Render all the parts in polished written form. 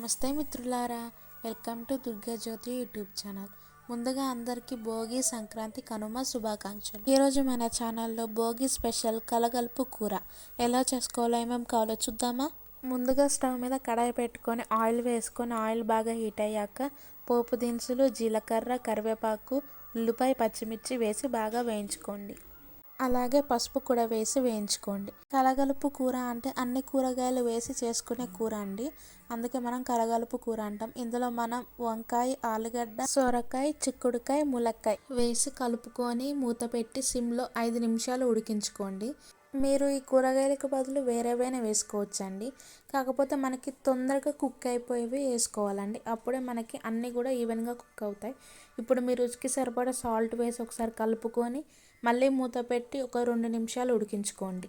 నమస్తే మిత్రులారా, welcome to Durga Jyoti YouTube channel. ముందుగా అందరికీ భోగి, సంక్రాంతి, కనుమ శుభాకాంక్షలు. ఈరోజు మన ఛానల్లో భోగి స్పెషల్ కలగలుపు కూర ఎలా చేసుకోవాలో ఏమేమి కావాలో చూద్దామా. ముందుగా స్టవ్ మీద కడాయి పెట్టుకొని ఆయిల్ వేసుకొని ఆయిల్ బాగా హీట్ అయ్యాక పోపు దినుసులు, జీలకర్ర, కరివేపాకు, ఉల్లిపాయ, పచ్చిమిర్చి వేసి బాగా వేయించుకోండి. అలాగే పసుపు కూడా వేసి వేయించుకోండి. కలగలుపు కూర అంటే అన్ని కూరగాయలు వేసి చేసుకునే కూర అండి, అందుకే మనం కలగలుపు కూర అంటాం. ఇందులో మనం వంకాయ, ఆలుగడ్డ, సొరకాయ, చిక్కుడుకాయ, ములక్కాయ వేసి కలుపుకొని మూత పెట్టి సిమ్లో 5 నిమిషాలు ఉడికించుకోండి. మీరు ఈ కూరగాయలకు బదులు వేరేవైనా వేసుకోవచ్చండి, కాకపోతే మనకి తొందరగా కుక్ అయిపోయేవి వేసుకోవాలండి, అప్పుడే మనకి అన్నీ కూడా ఈవెన్గా కుక్ అవుతాయి. ఇప్పుడు మీ రుచికి సరిపడా సాల్ట్ వేసి ఒకసారి కలుపుకొని మళ్ళీ మూత పెట్టి ఒక 2 నిమిషాలు ఉడికించుకోండి.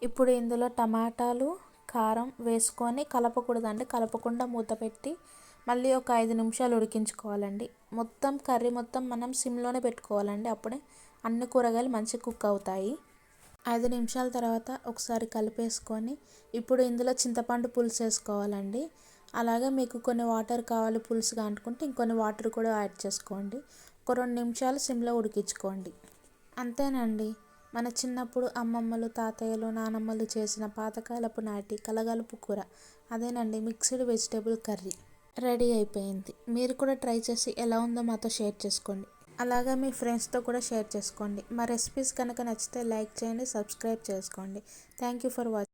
ఇప్పుడు ఇందులో టమాటాలు, కారం వేసుకొని కలపకూడదండి, కలపకుండా మూత పెట్టి మళ్ళీ ఒక 5 నిమిషాలు ఉడికించుకోవాలండి. మొత్తం కర్రీ మొత్తం మనం సిమ్లోనే పెట్టుకోవాలండి, అప్పుడే అన్ని కూరగాయలు మంచిగా కుక్ అవుతాయి. 5 నిమిషాల తర్వాత ఒకసారి కలిపేసుకొని ఇప్పుడు ఇందులో చింతపండు పులుసు వేసుకోవాలండి. అలాగే మీకు కొన్ని వాటర్ కావాలి పులుసుగా అనుకుంటే ఇంకొన్ని వాటర్ కూడా యాడ్ చేసుకోండి. ఒక 2 నిమిషాలు సిమ్లో ఉడికించుకోండి. అంతేనండి, మన చిన్నప్పుడు అమ్మమ్మలు, తాతయ్యలు, నానమ్మలు చేసిన పాతకాలపు నాటి కలగలుపు కూర, అదేనండి మిక్స్డ్ వెజిటేబుల్ కర్రీ రెడీ అయిపోయింది. మీరు కూడా ట్రై చేసి ఎలా ఉందో మాతో షేర్ చేసుకోండి. అలాగే మీ ఫ్రెండ్స్తో కూడా షేర్ చేసుకోండి. మా రెసిపీస్ కనుక నచ్చితే లైక్ చేయండి, సబ్స్క్రైబ్ చేసుకోండి. Thank you for watching.